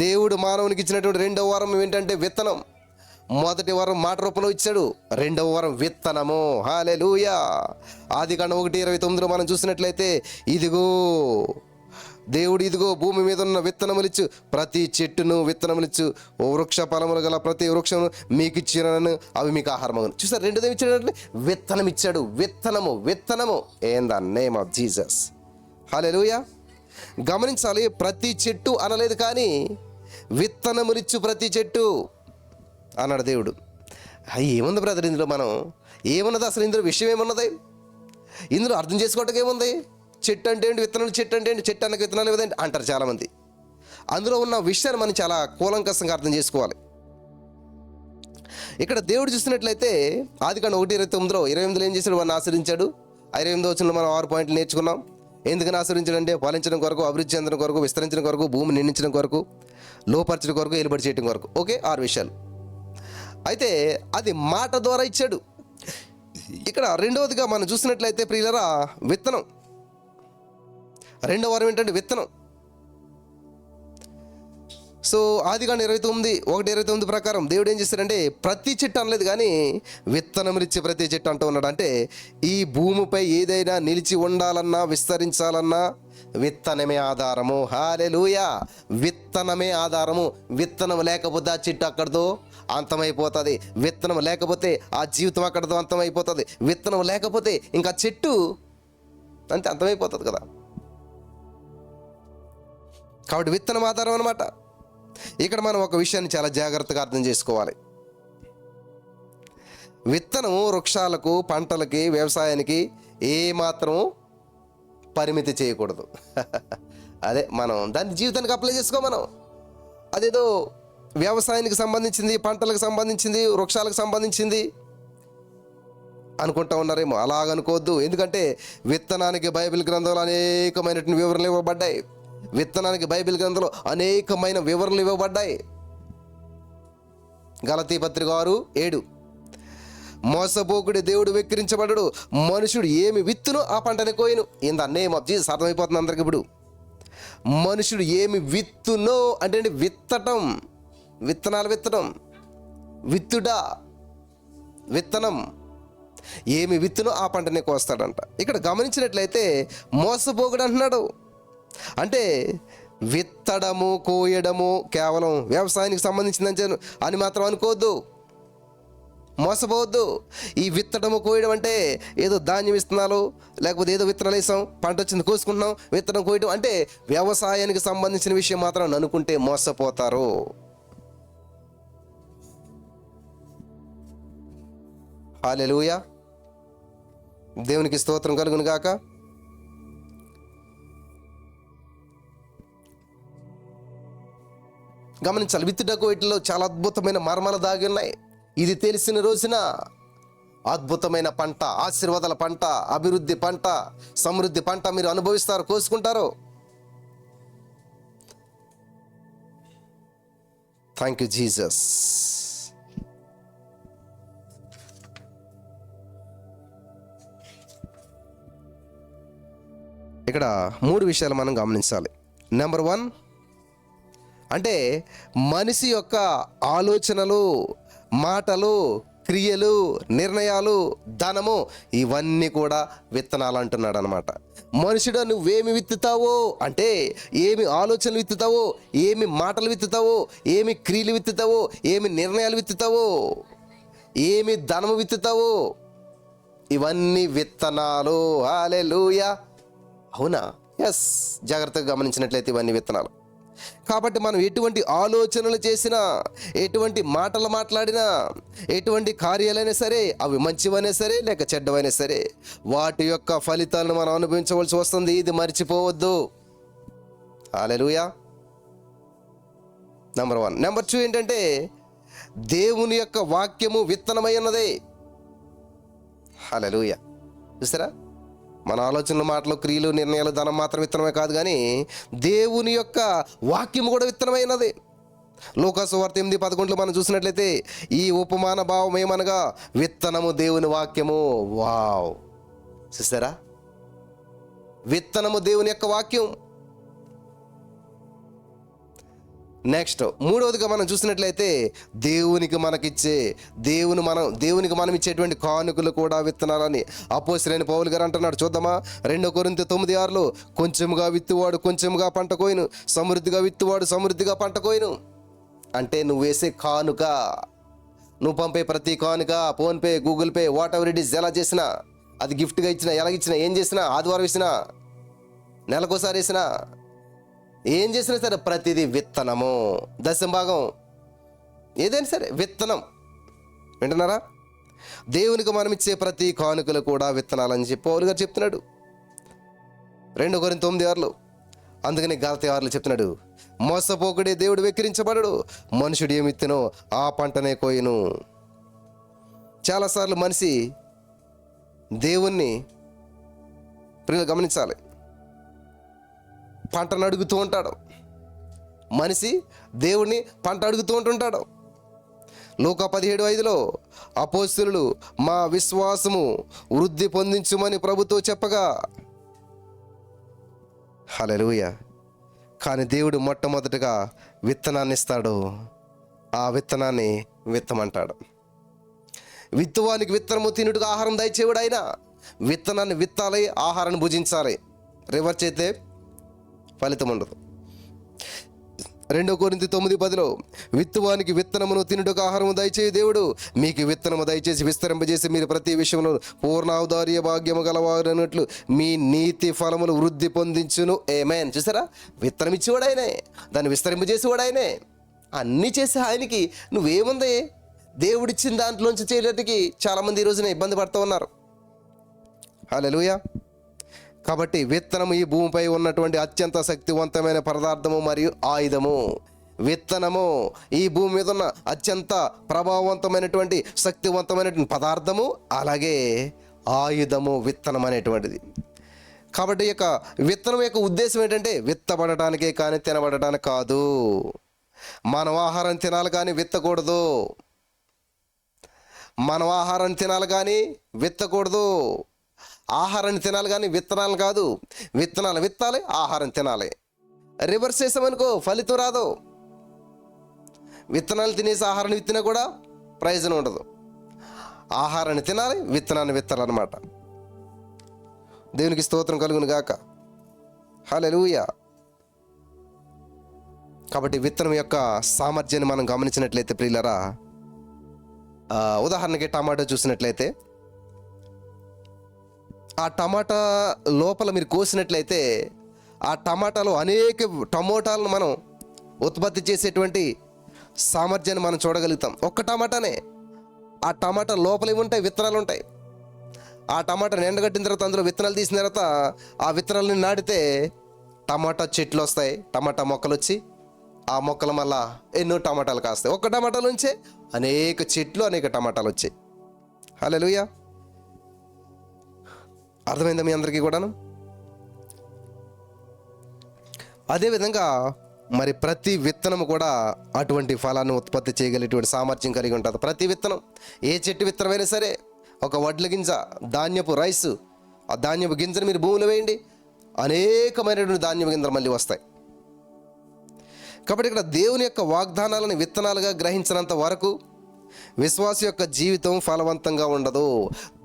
దేవుడు మానవునికి ఇచ్చినటువంటి 2వ వరం ఏంటంటే విత్తనం. మొదటి వరం మాట రూపంలో ఇచ్చాడు, 2వ వరం విత్తనము. హల్లెలూయా. ఆదికాండం 1:29 మనం చూసినట్లయితే, ఇదిగో భూమి మీద ఉన్న విత్తనములిచ్చు ప్రతి చెట్టును విత్తనములిచ్చు, వృక్ష ఫలములు గల ప్రతి వృక్షమును మీకు ఇచ్చినను, అవి మీకు ఆహారమగును. చూసారు, రెండోది ఇచ్చాడు, విత్తనం ఇచ్చాడు. విత్తనము in the name of Jesus. Hallelujah. గమనించాలి. ప్రతి చెట్టు అనలేదు, కానీ విత్తనములిచ్చు ప్రతి చెట్టు అన్నాడు దేవుడు. ఏముంది బ్రదర్ ఇందులో? మనం ఏమున్నది అసలు? ఇందులో విషయం ఏమున్నది? ఇందులో అర్థం చేసుకోవటం ఏముంది? చెట్టు అంటే ఏంటి, విత్తనాలు చెట్టు అంటే ఏంటి, చెట్టు అన్నకు విత్తనాలు ఏదంటే అంటారు చాలామంది. అందులో ఉన్న విషయాన్ని మనం చాలా కూలంకషంగా అర్థం చేసుకోవాలి. ఇక్కడ దేవుడు చూసినట్లయితే ఆదికాండం 1:29 28 ఏం చేశాడు? వాడిని ఆశ్రయించాడు. 28వ వచనంలో మనం 6 పాయింట్లు నేర్చుకున్నాం. ఎందుకని ఆశ్రయించాడంటే ఫలించడం కొరకు, అభివృద్ధి చెందడం కొరకు, విస్తరించడం కొరకు, భూమి నిండించడం కొరకు, లోపరచడం కొరకు, ఏలుబడి చేయడం కొరకు. ఓకే, 6 విషయాలు. అయితే అది మాట ద్వారా ఇచ్చాడు. ఇక్కడ రెండవదిగా మనం చూసినట్లయితే ప్రియులరా, విత్తనం. 2వ వరం ఏంటంటే విత్తనం. సో ఆదికాండం 1:29 ప్రకారం దేవుడు ఏం చేస్తాడంటే ప్రతి చెట్టు అనలేదు, కానీ విత్తనములిచ్చే ప్రతి చెట్టు అంటూ ఉన్నాడు. అంటే ఈ భూమిపై ఏదైనా నిలిచి ఉండాలన్నా, విస్తరించాలన్నా విత్తనమే ఆధారము. హల్లెలూయా. విత్తనమే ఆధారము. విత్తనం లేకపోతే ఆ చెట్టు అక్కడితో అంతమైపోతుంది. విత్తనం లేకపోతే ఆ జీవితం అక్కడితో అంతమైపోతుంది. విత్తనం లేకపోతే ఇంకా చెట్టు అంతే అంతమైపోతుంది కదా. కాబట్టి విత్తనం ఆధారం అన్నమాట. ఇక్కడ మనం ఒక విషయాన్ని చాలా జాగ్రత్తగా అర్థం చేసుకోవాలి. విత్తనము వృక్షాలకు, పంటలకి, వ్యవసాయానికి ఏమాత్రం పరిమితి చేయకూడదు. అదే మనం దాన్ని జీవితానికి అప్లై చేసుకో. మనం అదేదో వ్యవసాయానికి సంబంధించింది, పంటలకు సంబంధించింది, వృక్షాలకు సంబంధించింది అనుకుంటా ఉన్నారేమో. అలాగనుకోవద్దు. ఎందుకంటే విత్తనానికి బైబిల్ గ్రంథంలో అనేకమైనటువంటి వివరణలు ఇవ్వబడ్డాయి. విత్తనానికి బైబిల్ గ్రంథంలో అనేకమైన వివరణలు ఇవ్వబడ్డాయి. గలతీ పత్రిక 6:7 మోసపోకుడి దేవుడు వెక్కిరించబడడు, మనుషుడు ఏమి విత్తును ఆ పంటని కోయను. In the name of Jesus. అర్థమైపోతుంది అందరికి ఇప్పుడు. మనుషుడు ఏమి విత్తునో అంటే విత్తటం, విత్తనాలు విత్తడం, విత్తుడా, విత్తనం. ఏమి విత్తునో ఆ పంటనే కోస్తాడంట. ఇక్కడ గమనించినట్లయితే మోసపోకుడు అంటున్నాడు. అంటే విత్తడము, కోయడము కేవలం వ్యవసాయానికి సంబంధించిందని అని మాత్రం అనుకోవద్దు. మోసపోవద్దు. ఈ విత్తడము, కోయడం అంటే ఏదో ధాన్యం ఇస్తున్నాలు, లేకపోతే ఏదో విత్తనాలు వేసాం, పంట వచ్చింది కోసుకుంటున్నాం, విత్తనం కోయడం అంటే వ్యవసాయానికి సంబంధించిన విషయం మాత్రం అనుకుంటే మోసపోతారు. హల్లెలూయా. దేవునికి స్తోత్రం కలుగును గాక. గమనించాలి. విత్తుటకు వీటిలో చాలా అద్భుతమైన మర్మాలు దాగి ఉన్నాయి. ఇది తెలిసిన రోజున అద్భుతమైన పంట, ఆశీర్వాదాల పంట, అభివృద్ధి పంట, సమృద్ధి పంట మీరు అనుభవిస్తారు, కోసుకుంటారు. Thank you Jesus. ఇక్కడ 3 విషయాలు మనం గమనించాలి. నెంబర్ 1, అంటే మనిషి యొక్క ఆలోచనలు, మాటలు, క్రియలు, నిర్ణయాలు, ధనము ఇవన్నీ కూడా విత్తనాలు అంటున్నాడు అనమాట. మనుషుడు నువ్వేమి విత్తుతావో, అంటే ఏమి ఆలోచనలు విత్తుతావో, ఏమి మాటలు విత్తుతావో, ఏమి క్రియలు విత్తుతావో, ఏమి నిర్ణయాలు విత్తుతావో, ఏమి ధనము విత్తుతావో, ఇవన్నీ విత్తనాలు. హల్లెలూయా. అవునా? ఎస్. జాగ్రత్తగా గమనించినట్లయితే ఇవన్నీ విత్తనాలు. కాబట్టి మనం ఎటువంటి ఆలోచనలు చేసినా, ఎటువంటి మాటలు మాట్లాడినా, ఎటువంటి కార్యాలైనా సరే, అవి మంచివైనా సరే లేక చెడ్డవైనా సరే, వాటి యొక్క ఫలితాలను మనం అనుభవించవలసి వస్తుంది. ఇది మర్చిపోవద్దు. హల్లెలూయా. నెంబర్ 1. నెంబర్ 2 ఏంటంటే దేవుని యొక్క వాక్యము విత్తనమై ఉన్నదే. హల్లెలూయా. చూసారా, మన ఆలోచనలు, మాటలు, క్రియలు, నిర్ణయాలు, ధనం మాత్రం విత్తనమే కాదు, కానీ దేవుని యొక్క వాక్యము కూడా విత్తనమైనది. లూకాసు సువార్త 8:11 మనం చూసినట్లయితే ఈ ఉపమాన భావం ఏమనగా విత్తనము దేవుని వాక్యము. వావ్, చూసారా, విత్తనము దేవుని యొక్క వాక్యం. నెక్స్ట్ 3వదిగా మనం చూసినట్లయితే దేవునికి మనం ఇచ్చేటువంటి కానుకలు కూడా విత్తనాలని అపోస్తలుడైన పౌలు గారు అంటున్నాడు. చూద్దామా, 2 కొరింథీ 9:6 కొంచెముగా విత్తువాడు కొంచెముగా పంట కోయును, సమృద్ధిగా విత్తువాడు సమృద్ధిగా పంట కోయును. అంటే నువ్వు వేసే కానుక, నువ్వు పంపే ప్రతి కానుక, PhonePe, Google pay, what ever it is, ఎలా చేసినా, అది గిఫ్ట్గా ఇచ్చినా, ఎలాగిచ్చినా, ఏం చేసినా, ఆదివారం వేసినా, నెలకోసారి వేసినా, ఏం చేసినా సరే ప్రతిదీ విత్తనము. దశంభాగం ఏదైనా సరే విత్తనం. వింటున్నారా? దేవునికి మనం ఇచ్చే ప్రతి కానుకలు కూడా విత్తనాలని చెప్పి పౌలు గారు చెప్తున్నాడు 2 కొరింథీ 9:6. అందుకని గలతీ 6లో చెప్తున్నాడు, మోసపోకుడే దేవుడు వెక్కిరించబడడు, మనుషుడు ఏమి విత్తనో ఆ పంటనే కోయును. చాలాసార్లు మనిషి దేవుణ్ణి ప్రియులు గమనించాలి, పంటను అడుగుతూ ఉంటాడు. మనిషి దేవుణ్ణి పంట అడుగుతూ ఉంటుంటాడు. లూకా 17:5 అపోస్తలులు మా విశ్వాసము వృద్ధి పొందించుమని ప్రభుతో చెప్పగా. హల్లెలూయా. కానీ దేవుడు మొట్టమొదటిగా విత్తనాన్ని ఇస్తాడు. ఆ విత్తనాన్ని విత్తమంటాడు. విత్తువానికి విత్తనము తినుటకు ఆహారం దయచేవాడు ఆయన. విత్తనాన్ని విత్తాలి, ఆహారాన్ని భుజించాలి. రివర్స్ అయితే ఫలితం ఉండదు. 2 కొరింథీ 9:10 విత్తువానికి విత్తనమును తినుటకు ఆహారము దయచేయి దేవుడు, మీకు విత్తనము దయచేసి విస్తరింపజేసి మీరు ప్రతి విషయంలో పూర్ణ ఔదార్య భాగ్యము గలవారన్నట్లు మీ నీతి ఫలములు వృద్ధి పొందించును. ఆమేన్. చూసారా, విత్తనం ఇచ్చేవాడు ఆయనే, దాన్ని విస్తరింపజేసేవాడు ఆయనే. అన్నీ చేసే ఆయనకి నువ్వేముంది దేవుడిచ్చిన దాంట్లోంచి చేయడానికి చాలామంది ఈ రోజున ఇబ్బంది పడుతూ ఉన్నారు. హల్లెలూయా. కాబట్టి విత్తనము ఈ భూమిపై ఉన్నటువంటి అత్యంత శక్తివంతమైన పదార్థము మరియు ఆయుధము. విత్తనము ఈ భూమి మీద ఉన్న అత్యంత ప్రభావవంతమైనటువంటి శక్తివంతమైనటువంటి పదార్థము, అలాగే ఆయుధము విత్తనం అనేటువంటిది. కాబట్టి ఈ యొక్క విత్తనం యొక్క ఉద్దేశం ఏంటంటే విత్తబడటానికే కానీ తినబడటానికి కాదు. మనం ఆహారం తినాలి కానీ విత్తకూడదు. మనం ఆహారాన్ని తినాలి కానీ విత్తకూడదు. ఆహారాన్ని తినాలి కానీ విత్తనాలు కాదు. విత్తనాలు విత్తాలి, ఆహారం తినాలి. రివర్స్ చేసామనుకో ఫలితం రాదు. విత్తనాలు తినేసి ఆహారాన్ని విత్తినా కూడా ప్రయోజనం ఉండదు. ఆహారాన్ని తినాలి, విత్తనాన్ని విత్తాలన్నమాట. దేవునికి స్తోత్రం కలుగును గాక. హల్లెలూయా. కాబట్టి విత్తనం యొక్క సామర్థ్యాన్ని మనం గమనించినట్లయితే ప్రియులారా, ఉదాహరణకి టమాటో చూసినట్లయితే, ఆ టమాటా లోపల మీరు కోసినట్లయితే ఆ టమాటాలో అనేక టమోటాలను మనం ఉత్పత్తి చేసేటువంటి సామర్థ్యాన్ని మనం చూడగలుగుతాం. ఒక్క టమాటానే. ఆ టమాటా లోపల ఏముంటాయి? విత్తనాలు ఉంటాయి. ఆ టమాటాని ఎండగట్టిన తర్వాత అందులో విత్తనాలు తీసిన తర్వాత ఆ విత్తనాలను నాటితే టమాటా చెట్లు వస్తాయి, టమాటా మొక్కలు వచ్చి ఆ మొక్కల మళ్ళా ఎన్నో టమాటాలు కాస్తాయి. ఒక్క టమాటా నుంచే అనేక చెట్లు, అనేక టమాటాలు వచ్చాయి. హల్లెలూయా. అర్థమైందా మీ అందరికీ కూడాను? అదేవిధంగా మరి ప్రతి విత్తనం కూడా అటువంటి ఫలాన్ని ఉత్పత్తి చేయగలిగేటువంటి సామర్థ్యం కలిగి ఉంటుంది. ప్రతి విత్తనం, ఏ చెట్టు విత్తనమైనా సరే, ఒక వడ్ల గింజ, ధాన్యపు రైసు, ఆ ధాన్యపు గింజను మీరు భూమిలో వేయండి, అనేకమైనటువంటి ధాన్యపు గింజలు మళ్ళీ వస్తాయి. కాబట్టి ఇక్కడ దేవుని యొక్క వాగ్దానాలను విత్తనాలుగా గ్రహించినంత వరకు విశ్వాస యొక్క జీవితం ఫలవంతంగా ఉండదు.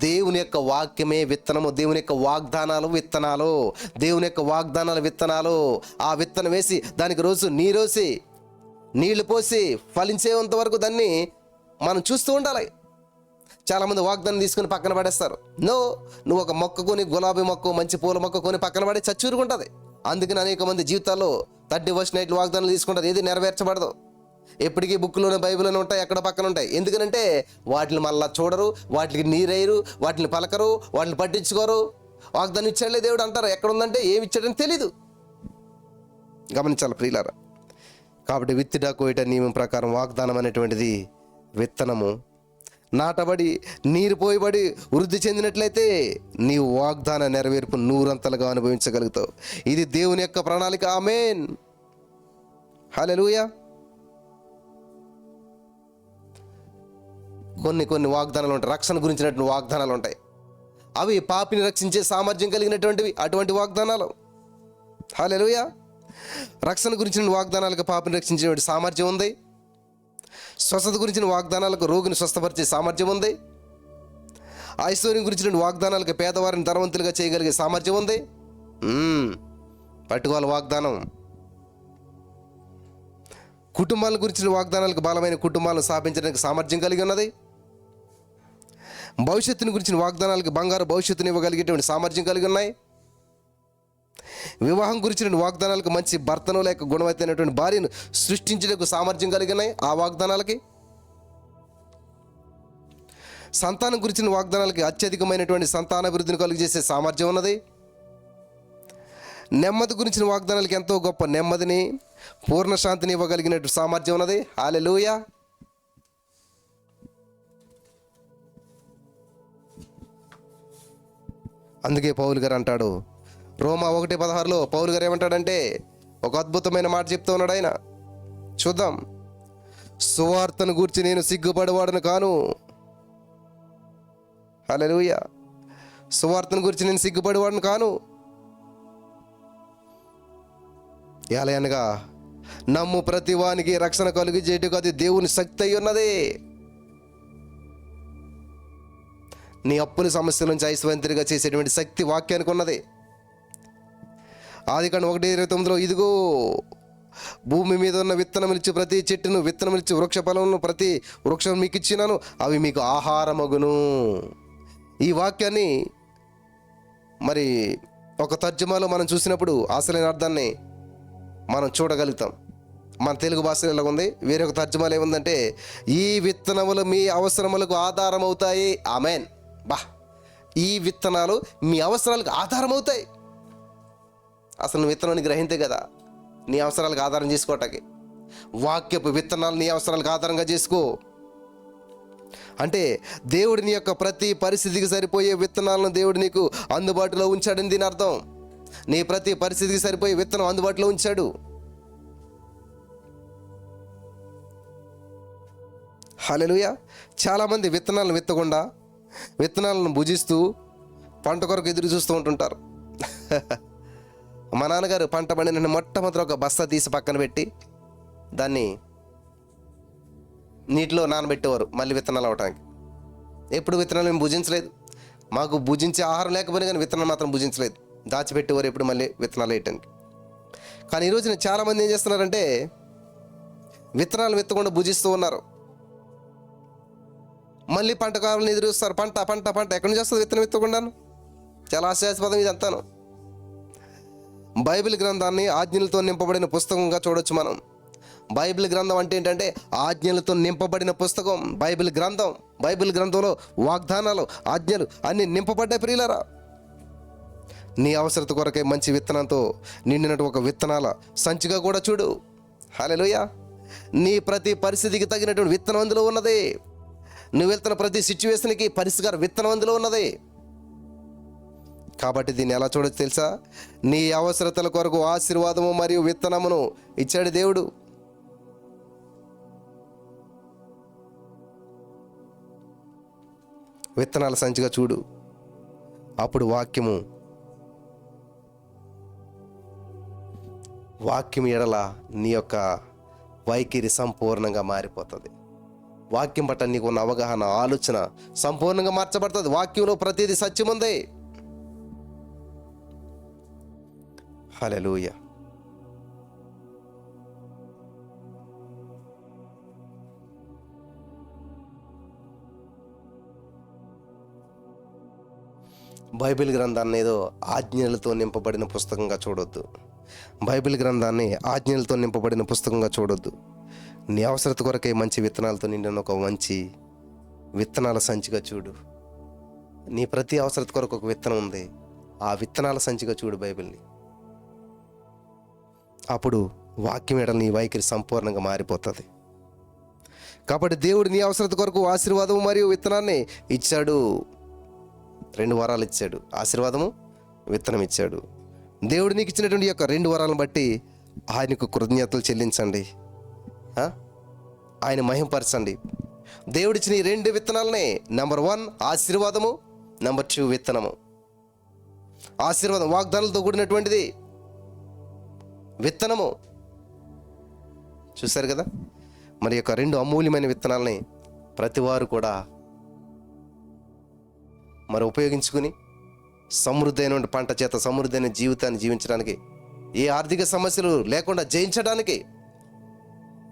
దేవుని యొక్క వాక్యమే విత్తనము, దేవుని యొక్క వాగ్దానాలు విత్తనాలు, దేవుని యొక్క వాగ్దానాలు విత్తనాలు. ఆ విత్తనం వేసి దానికి రోజు నీరోసి నీళ్లు పోసి ఫలించేంత వరకు దాన్ని మనం చూస్తూ ఉండాలి. చాలామంది వాగ్దానం తీసుకుని పక్కన పడేస్తారు. నువ్వు ఒక మొక్క కొని, గులాబీ మొక్క, మంచి పూల మొక్క కొని పక్కన పడి చచ్చూరుకుంటుంది. అందుకని అనేక మంది జీవితాల్లో 30 నైట్లు వాగ్దానాలు తీసుకుంటారు, ఏది నెరవేర్చబడదు. ఎప్పటికీ బుక్లోనే, బైబిల్లోనే ఉంటాయి, ఎక్కడ పక్కన ఉంటాయి. ఎందుకనంటే వాటిని మళ్ళీ చూడరు, వాటికి నీరేయరు, వాటిని పలకరు, వాటిని పట్టించుకోరు. వాగ్దానం ఇచ్చాడులే దేవుడు అంటారు, ఎక్కడ ఉందంటే ఏమి ఇచ్చాడని తెలీదు. గమనించాలి ప్రియులారా. కాబట్టి విత్తుట కోయట నియమం ప్రకారం వాగ్దానం అనేటువంటిది విత్తనము నాటబడి నీరు పోయబడి వృద్ధి చెందినట్లయితే నీవు వాగ్దాన నెరవేర్పు నూరంతలుగా అనుభవించగలుగుతావు. ఇది దేవుని యొక్క ప్రణాళిక. ఆమేన్, హల్లెలూయా. కొన్ని వాగ్దానాలు ఉంటాయి, రక్షణ గురించినటువంటి వాగ్దానాలు ఉంటాయి. అవి పాపిని రక్షించే సామర్థ్యం కలిగినటువంటివి, అటువంటి వాగ్దానాలు. హల్లెలూయా. రక్షణ గురించిన వాగ్దానాలకు పాపిని రక్షించేటువంటి సామర్థ్యం ఉంది. స్వస్థత గురించిన వాగ్దానాలకు రోగిని స్వస్థపరిచే సామర్థ్యం ఉంది. ఐశ్వర్యం గురించిన వాగ్దానాలకు పేదవారిని ధనవంతులుగా చేయగలిగే సామర్థ్యం ఉంది. పట్టుకోవాలి వాగ్దానం. కుటుంబాల గురించిన వాగ్దానాలకు బలమైన కుటుంబాలను స్థాపించడానికి సామర్థ్యం కలిగి ఉన్నది. భవిష్యత్తుని గురించిన వాగ్దానాలకు బంగారు భవిష్యత్తుని ఇవ్వగలిగేటువంటి సామర్థ్యం కలిగి ఉన్నాయి. వివాహం గురించిన వాగ్దానాలకు మంచి భర్తను లేక గుణవత్తైనటువంటి భార్యను సృష్టించడానికి సామర్థ్యం కలిగి ఉన్నాయి ఆ వాగ్దానాలకి. సంతానం గురించిన వాగ్దానాలకి అత్యధికమైనటువంటి సంతానాభివృద్ధిని కలుగజేసే సామర్థ్యం ఉన్నది. నెమ్మది గురించిన వాగ్దానాలకి ఎంతో గొప్ప నెమ్మదిని, పూర్ణ శాంతిని ఇవ్వగలిగినటువంటి సామర్థ్యం ఉన్నది. హల్లెలూయా. అందుకే పౌలు గారు అంటాడు, రోమా 1:16లో పౌలు గారు ఏమంటాడంటే ఒక అద్భుతమైన మాట చెప్తూ ఉన్నాడు ఆయన. చూద్దాం. సువార్తను గూర్చి నేను సిగ్గుపడేవాడను కాను. హల్లెలూయా. సువార్తను గురించి నేను సిగ్గుపడేవాడను కాను. ఎలా అనగా నమ్ము ప్రతి వానికి రక్షణ కలుగజేయటకు అది దేవుని శక్తి అయి ఉన్నది. నీ అప్పుల సమస్యల నుంచి ఐశ్వర్యంగా చేసేటువంటి శక్తి వాక్యానికి ఉన్నది. ఆదికాండం 1:29లో ఇదిగో భూమి మీద ఉన్న విత్తనములిచ్చి ప్రతి చెట్టును, విత్తనములిచ్చి వృక్ష ఫలములను ప్రతి వృక్షం మీకు ఇచ్చినాను, అవి మీకు ఆహారమగును. ఈ వాక్యాన్ని మరి ఒక తర్జుమాలో మనం చూసినప్పుడు అసలైన అర్థాన్ని మనం చూడగలుగుతాం. మన తెలుగు భాషలో ఎలా ఉంది, వేరొక తర్జుమాలో ఏముందంటే ఈ విత్తనములు మీ అవసరములకు ఆధారం అవుతాయి. ఆమెన్. ఈ విత్తనాలు మీ అవసరాలకు ఆధారం అవుతాయి. అసలు నువ్వు విత్తనాన్ని గ్రహింతే కదా నీ అవసరాలకు ఆధారం చేసుకోవటానికి. వాక్యపు విత్తనాలు నీ అవసరాలకు ఆధారంగా చేసుకో. అంటే దేవుడి నీ యొక్క ప్రతి పరిస్థితికి సరిపోయే విత్తనాలను దేవుడు నీకు అందుబాటులో ఉంచాడని దీని అర్థం. నీ ప్రతి పరిస్థితికి సరిపోయే విత్తనం అందుబాటులో ఉంచాడు. హల్లెలూయా. చాలామంది విత్తనాలను విత్తకుండా విత్తనాలను భుజిస్తూ పంట కొరకు ఎదురు చూస్తూ ఉంటుంటారు. మా నాన్నగారు పంట పండిన మొట్టమొదటి ఒక బస్తా తీసి పక్కన పెట్టి దాన్ని నీటిలో నానబెట్టేవారు మళ్ళీ విత్తనాలు అవటానికి. ఎప్పుడు విత్తనాలు మేము భుజించలేదు. మాకు భుజించే ఆహారం లేకపోయినా కానీ విత్తనాలు మాత్రం భుజించలేదు. దాచిపెట్టేవారు ఎప్పుడు మళ్ళీ విత్తనాలు వేయటానికి. కానీ ఈరోజు చాలామంది ఏం చేస్తున్నారంటే విత్తనాలు విత్తకుండా భుజిస్తూ ఉన్నారు. మళ్ళీ పంట కావాలని ఎదురు చూస్తారు. పంట పంట పంట ఎక్కడి నుంచి వస్తుంది విత్తనం విత్తకుండాను? చాలా ఆశ్చర్యపదం ఇది అంతాను. బైబిల్ గ్రంథాన్ని ఆజ్ఞలతో నింపబడిన పుస్తకంగా చూడొచ్చు మనం. బైబిల్ గ్రంథం అంటే ఏంటంటే ఆజ్ఞలతో నింపబడిన పుస్తకం బైబిల్ గ్రంథం. బైబిల్ గ్రంథంలో వాగ్దానాలు, ఆజ్ఞలు అన్నీ నింపబడ్డాయి ప్రియులారా. నీ అవసరత కొరకే మంచి విత్తనంతో నిండినట్టు ఒక విత్తనాల సంచిగా కూడా చూడు. హల్లెలూయా. నీ ప్రతి పరిస్థితికి తగినటువంటి విత్తనం అందులో ఉన్నది. నువ్వు వెళ్తున్న ప్రతి సిచ్యువేషన్కి పరిష్కార విత్తనం అందులో ఉన్నది. కాబట్టి దీన్ని ఎలా చూడొచ్చు తెలుసా? నీ అవసరతల కొరకు ఆశీర్వాదము మరియు విత్తనమును ఇచ్చాడు దేవుడు. విత్తనాల సంచిగా చూడు. అప్పుడు వాక్యం ఎడల నీ యొక్క వైఖరి సంపూర్ణంగా మారిపోతుంది. వాక్యం పట్ల నీకు ఉన్న అవగాహన, ఆలోచన సంపూర్ణంగా మార్చబడుతుంది. వాక్యంలో ప్రతిదీ సత్యం ఉంది. హల్లెలూయా. బైబిల్ గ్రంథాన్ని ఏదో ఆజ్ఞలతో నింపబడిన పుస్తకంగా చూడొద్దు. బైబిల్ గ్రంథాన్ని ఆజ్ఞలతో నింపబడిన పుస్తకంగా చూడొద్దు. నీ అవసరత కొరకే మంచి విత్తనాలతో నిండిన ఒక మంచి విత్తనాల సంచిగా చూడు. నీ ప్రతి అవసరత కొరకు ఒక విత్తనం ఉంది. ఆ విత్తనాల సంచిగా చూడు బైబిల్ని. అప్పుడు వాక్యం ఎడల నీ వైఖరి సంపూర్ణంగా మారిపోతుంది. కాబట్టి దేవుడు నీ అవసరత కొరకు ఆశీర్వాదము మరియు విత్తనాన్ని ఇచ్చాడు. 2 వరాలు ఇచ్చాడు. ఆశీర్వాదము, విత్తనం ఇచ్చాడు. దేవుడు నీకు ఇచ్చినటువంటి యొక్క 2 వరాలను బట్టి ఆయనకు కృతజ్ఞతలు చెల్లించండి. ఆయన మహిమపరచండి. దేవుడిచ్చిన ఈ 2 విత్తనాలనే, నెంబర్ 1 ఆశీర్వాదము, నెంబర్ 2 విత్తనము. ఆశీర్వాదం వాగ్దానాలతో కూడినటువంటిది, విత్తనము. చూశారు కదా? మరి యొక్క 2 అమూల్యమైన విత్తనాలని ప్రతివారు కూడా మరి ఉపయోగించుకుని సమృద్ధైన పంట చేత సమృద్ధైన జీవితాన్ని జీవించడానికి, ఏ ఆర్థిక సమస్యలు లేకుండా జయించడానికి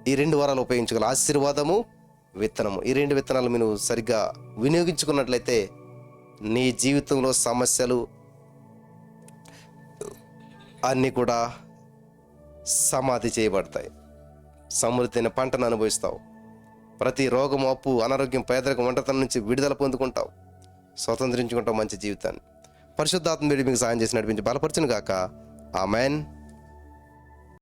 ఈ 2 వరాలు ఉపయోగించుకోవాలి. ఆశీర్వాదము, విత్తనము. ఈ 2 విత్తనాలు మీరు సరిగ్గా వినియోగించుకున్నట్లయితే నీ జీవితంలో సమస్యలు అన్నీ కూడా సమాధి చేయబడతాయి. సమృద్ధైన పంటను అనుభవిస్తావు. ప్రతి రోగము, అప్పు, అనారోగ్యం, పేదరికం, ఒంటరితనం నుంచి విడుదల పొందుకుంటావు. స్వతంత్రించుకుంటావు మంచి జీవితాన్ని. పరిశుద్ధాత్మ మీకు సాయం చేసి నడిపించి బలపరచును గాక. ఆమేన్.